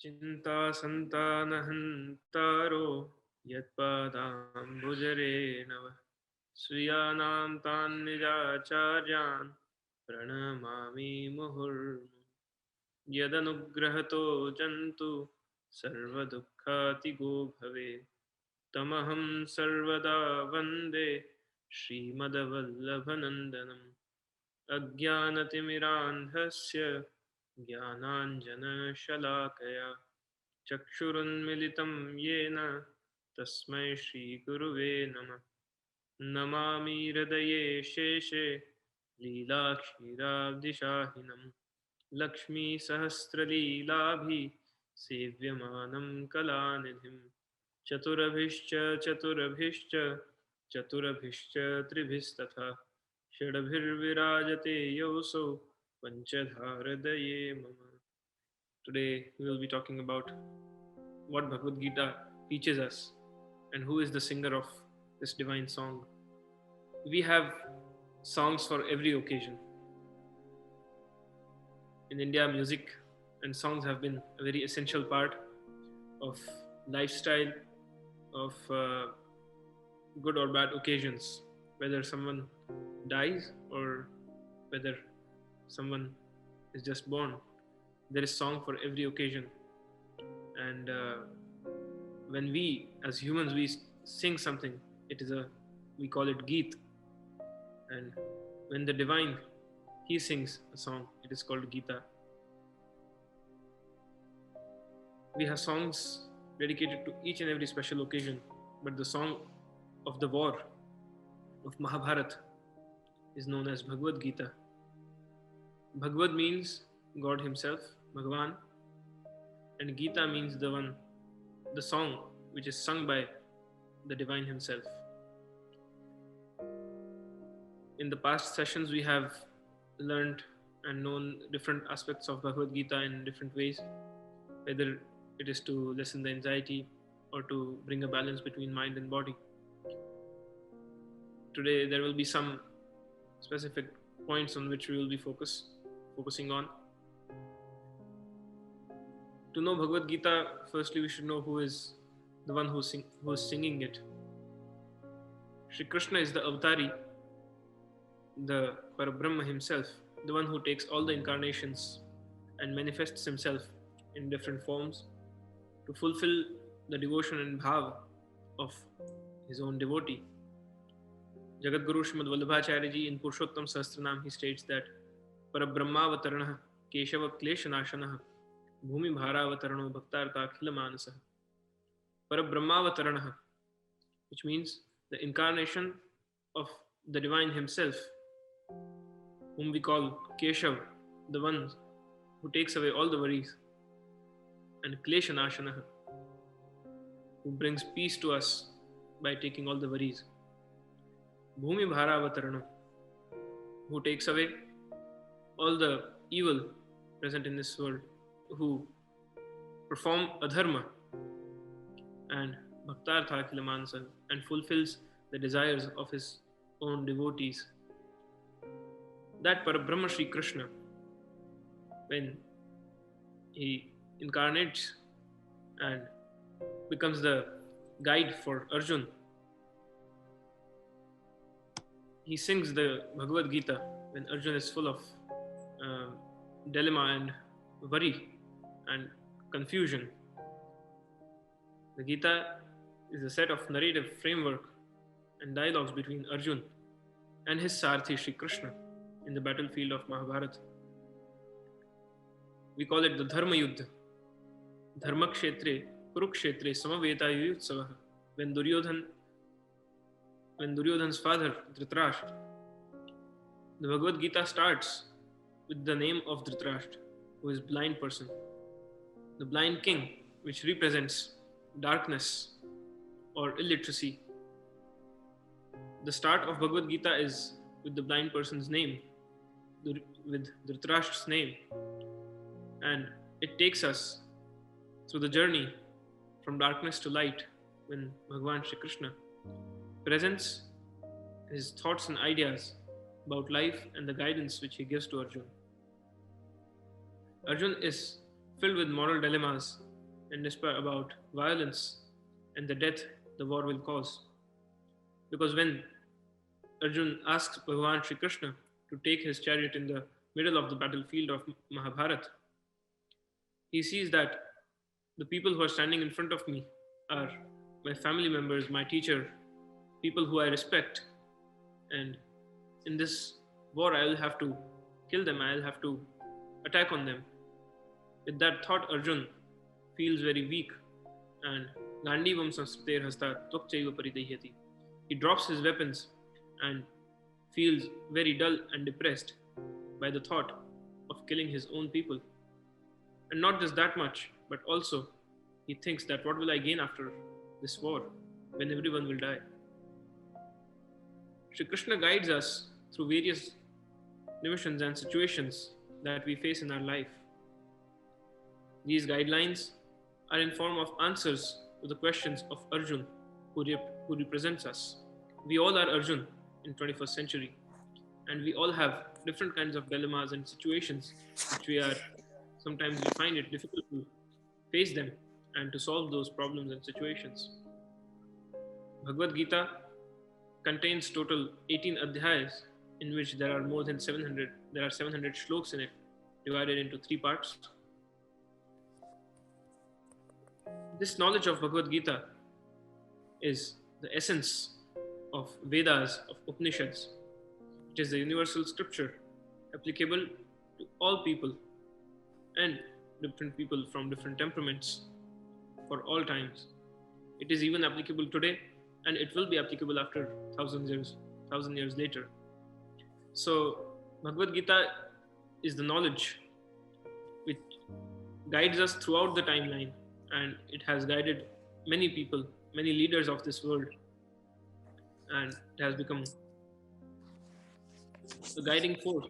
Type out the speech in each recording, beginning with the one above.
चिंता संतानहंतारो यत्पादाम्बुजरेणव स्वीयानां तान् निजाचार्यान् प्रणमामि मुहुर्मुहुः यदनुग्रहतो जन्तु सर्वदुःखातिगो भवेत् तमहं सर्वदा वन्दे श्रीमद्वल्लभनन्दनम् अज्ञानतिमिरान्धस्य ज्ञानाञ्जनशलाकया चक्षुरुन्मिलितं येन तस्मै श्रीगुरुवे नमः नमामि हृदये शेषे लीलाक्षीराब्धिशाहिनं लक्ष्मीसहस्रलीलाभिः सेव्यमानं कलानिधिं चतुरभिश्च चतुरभिश्च चतुरभिश्च त्रिभिस्तथा षड्भिर्विराजते योऽसौ पंचधारदये मम. Today we will be talking about what Bhagavad Gita teaches us and who is the singer of this divine song. We have songs for every occasion. In India, music and songs have been a very essential part of lifestyle, of good or bad occasions, whether someone dies or whether someone is just born. There is song for every occasion. And when we as humans we sing something, we call it Gita. And when the divine, he sings a song, it is called Gita. We have songs dedicated to each and every special occasion, but the song of the war of Mahabharata is known as Bhagavad Gita. Bhagavad means God himself, Bhagavan, and Gita means the song which is sung by the divine himself. In the past sessions we have learned and known different aspects of Bhagavad Gita in different ways, whether it is to lessen the anxiety or to bring a balance between mind and body. Today there will be some specific points on which we will be focusing on. To know Bhagavad Gita, firstly we should know who is the one who is singing it. Shri Krishna is the Avatari, the Parabrahma himself, the one who takes all the incarnations and manifests himself in different forms to fulfill the devotion and bhava of his own devotee. Jagat Guru Srimad Vallabhacharya Ji in Purushottam Sahasranam, he states that Parabrahmavatarana Keshava Kleshanashana Bhumi Bharavatarano Bhaktartha Akhila Manasa. Parabrahmavatarana, which means the incarnation of the divine himself, whom we call Keshav, the one who takes away all the worries, and Kleshanashana, who brings peace to us by taking all the worries. Bhumi Bharavatarana, who takes away all the evil present in this world, who perform adharma, and Bhaktartha Akhila Manasa, and fulfills the desires of his own devotees. That Parabrahma Shri Krishna, when he incarnates and becomes the guide for Arjun, he sings the Bhagavad Gita when Arjun is full of dilemma and worry and confusion. The Gita is a set of narrative framework and dialogues between Arjun and his Sarthi Shri Krishna in the battlefield of Mahabharata. We call it the Dharma Yuddha. Dharma Kshetre, Kurukshetre, Samaveta Yuyutsavaha. When Duryodhan's father, Dhritarashtra, the Bhagavad Gita starts with the name of Dhritarashtra, who is a blind person. The blind king, which represents darkness or illiteracy. The start of Bhagavad Gita is with the blind person's name, with Dhritarashtra's name. And it takes us through the journey from darkness to light when Bhagavan Shri Krishna presents his thoughts and ideas about life and the guidance which he gives to Arjun. Arjun is filled with moral dilemmas and despair about violence and the death the war will cause. Because when Arjun asks Bhagavan Shri Krishna to take his chariot in the middle of the battlefield of Mahabharat, he sees that the people who are standing in front of me are my family members, my teacher, people who I respect. And in this war, I will have to kill them, I will have to attack on them. With that thought, Arjun feels very weak and Gandivam Sanskritir Hasta Tvakchaiva Paridahyati. He drops his weapons and feels very dull and depressed by the thought of killing his own people. And not just that much, but also he thinks that what will I gain after this war when everyone will die? Shri Krishna guides us through various dimensions and situations that we face in our life. These guidelines are in form of answers to the questions of Arjun, who represents us. We all are Arjun in 21st century, and we all have different kinds of dilemmas and situations which sometimes we find it difficult to face them and to solve those problems and situations. Bhagavad Gita contains total 18 adhyayas, in which there are 700 shloks in it, divided into 3 parts. This knowledge of Bhagavad Gita is the essence of Vedas, of Upanishads. It is the universal scripture applicable to all people and different people from different temperaments for all times. It is even applicable today, and it will be applicable after 1,000 years later. So Bhagavad Gita is the knowledge which guides us throughout the timeline, and it has guided many people, many leaders of this world, and it has become the guiding force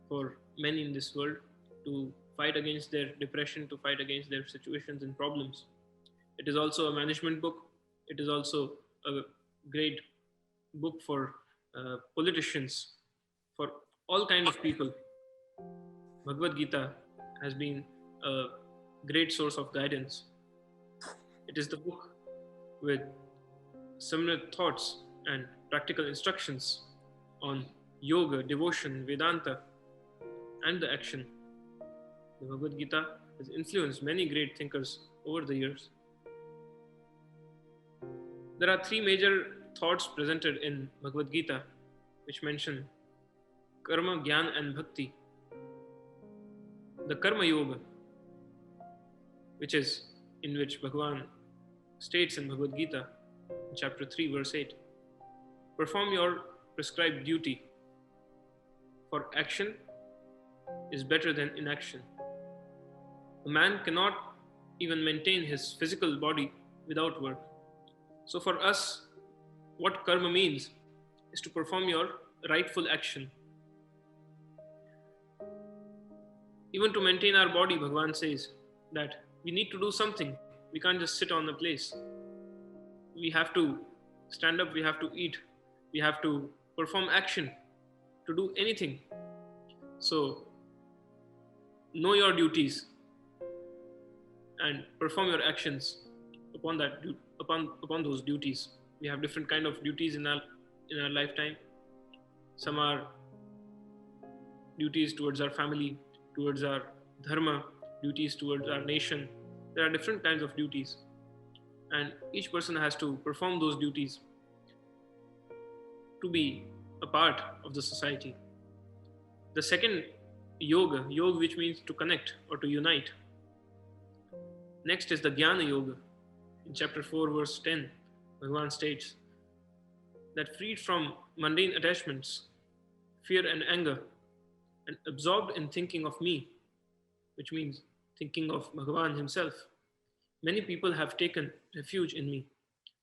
for many in this world to fight against their depression, to fight against their situations and problems. It is also a management book. It is also a great book for politicians, for all kinds of people. Bhagavad Gita has been a great source of guidance. It is the book with similar thoughts and practical instructions on yoga, devotion, Vedanta, and the action. The Bhagavad Gita has influenced many great thinkers over the years. There are 3 major thoughts presented in Bhagavad Gita which mention karma, jnana, and bhakti. The karma yoga, which Bhagavan states in Bhagavad Gita, in chapter 3, verse 8, perform your prescribed duty, for action is better than inaction. A man cannot even maintain his physical body without work. So for us, what karma means is to perform your rightful action. Even to maintain our body, Bhagavan says that we need to do something. We can't just sit on a place. We have to stand up, we have to eat, we have to perform action, to do anything. So, know your duties and perform your actions upon those duties. We have different kind of duties in our lifetime. Some are duties towards our family, towards our Dharma, duties towards our nation. There are different kinds of duties, and each person has to perform those duties to be a part of the society. The second, yoga which means to connect or to unite. Next is the Jnana Yoga. In chapter 4, verse 10, Bhagavan states that freed from mundane attachments, fear and anger, and absorbed in thinking of me, which means thinking of Bhagavan himself, many people have taken refuge in me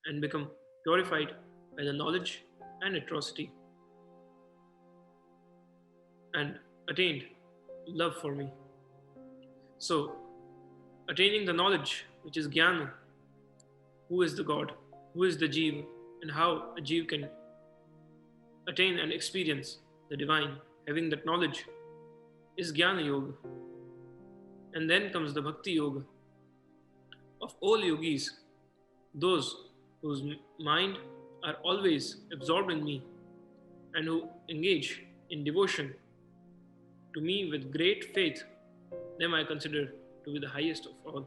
and become purified by the knowledge and atrocity, and attained love for me. So, attaining the knowledge, which is Jnana, who is the God, who is the Jeev, and how a Jeev can attain and experience the divine, having that knowledge, is Jnana Yoga. And then comes the Bhakti Yoga, of all yogis, those whose mind are always absorbed in me and who engage in devotion to me with great faith, them I consider to be the highest of all.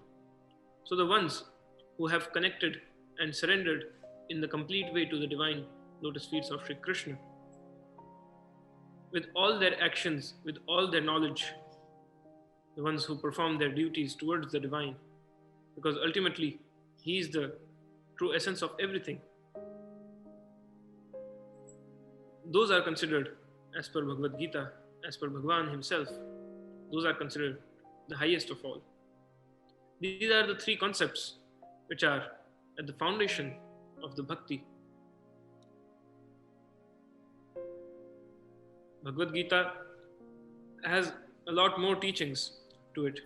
So the ones who have connected and surrendered in the complete way to the divine lotus feet of Shri Krishna, with all their actions, with all their knowledge, the ones who perform their duties towards the divine, because ultimately He is the true essence of everything. Those are considered, as per Bhagavad Gita, as per Bhagavan himself, those are considered the highest of all. These are the three concepts which are at the foundation of the bhakti. Bhagavad Gita has a lot more teachings to it.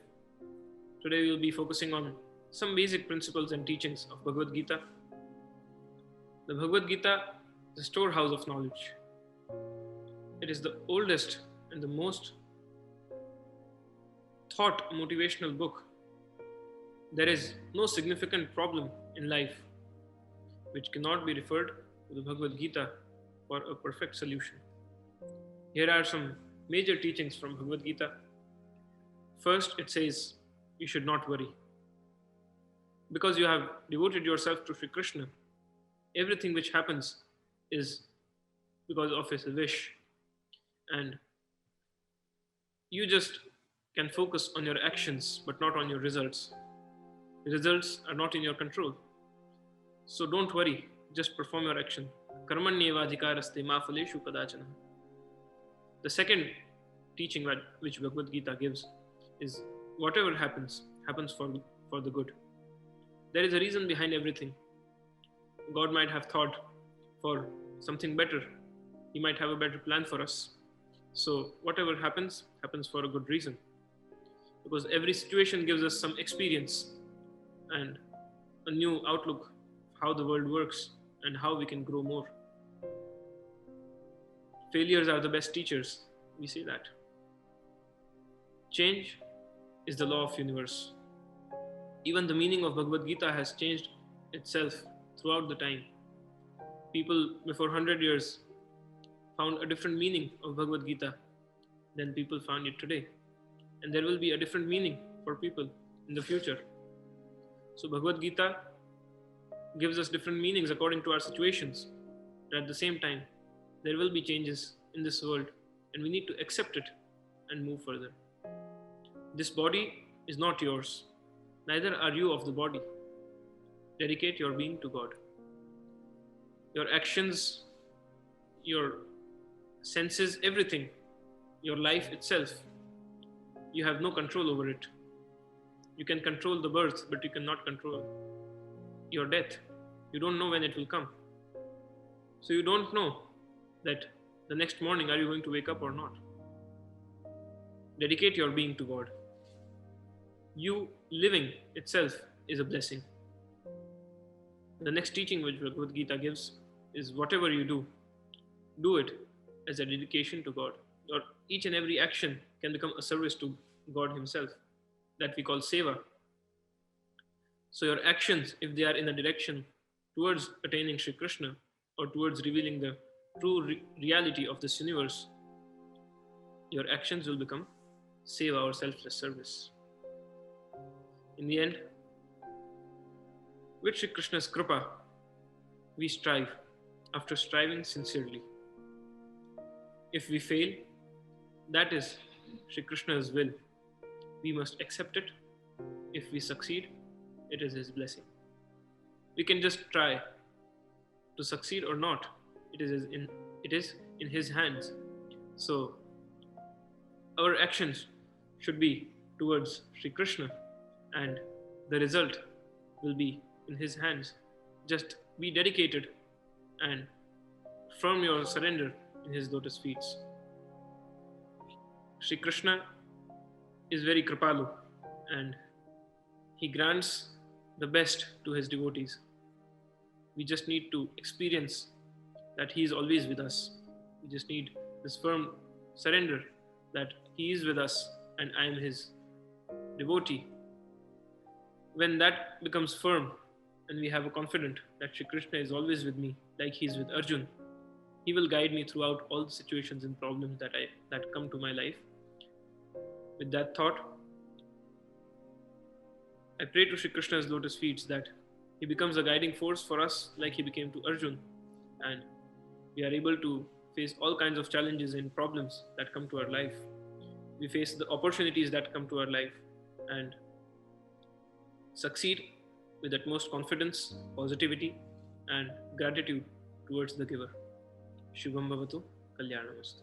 Today we will be focusing on some basic principles and teachings of Bhagavad Gita. The Bhagavad Gita is a storehouse of knowledge. It is the oldest and the most thought motivational book. There is no significant problem in life which cannot be referred to the Bhagavad Gita for a perfect solution. Here are some major teachings from Bhagavad Gita. First, it says, you should not worry. Because you have devoted yourself to Shri Krishna, everything which happens is because of his wish. And you just can focus on your actions, but not on your results. The results are not in your control. So don't worry, just perform your action. Karmanyevadhikaraste ma phaleshu kadachana. The second teaching which Bhagavad Gita gives is whatever happens for the good. There is a reason behind everything. God might have thought for something better. He might have a better plan for us. So whatever happens for a good reason. Because every situation gives us some experience and a new outlook of how the world works and how we can grow more. Failures are the best teachers. We say that. Change is the law of universe. Even the meaning of Bhagavad Gita has changed itself throughout the time. People before 100 years found a different meaning of Bhagavad Gita than people found it today. And there will be a different meaning for people in the future. So Bhagavad Gita gives us different meanings according to our situations. But at the same time, there will be changes in this world and we need to accept it and move further. This body is not yours. Neither are you of the body. Dedicate your being to God. Your actions, your senses, everything, your life itself, you have no control over it. You can control the birth, but you cannot control your death. You don't know when it will come. So you don't know that the next morning are you going to wake up or not. Dedicate your being to God. You living itself is a blessing. The next teaching which Bhagavad Gita gives is whatever you do it as a dedication to God. Or each and every action can become a service to God himself, that we call seva. So your actions, if they are in a direction towards attaining Shri Krishna or towards revealing the true reality of this universe, your actions will become seva or selfless service. In the end, with Shri Krishna's kripa, we strive after striving sincerely. If we fail, that is Shri Krishna's will. We must accept it. If we succeed, it is his blessing. We can just try to succeed or not. It is in his hands. So our actions should be towards Shri Krishna and the result will be in his hands. Just be dedicated and firm your surrender in his lotus feet. Shri Krishna is very kripalu and he grants the best to his devotees. We just need to experience that he is always with us. We just need this firm surrender that he is with us and I am his devotee. When that becomes firm and we have a confidence that Shri Krishna is always with me, like he's with Arjun, he will guide me throughout all the situations and problems that come to my life. With that thought, I pray to Shri Krishna's lotus feet that he becomes a guiding force for us like he became to Arjun, and we are able to face all kinds of challenges and problems that come to our life. We face the opportunities that come to our life and succeed with utmost confidence, positivity, and gratitude towards the giver. Shubham Bhavatu, Kalyanamastu.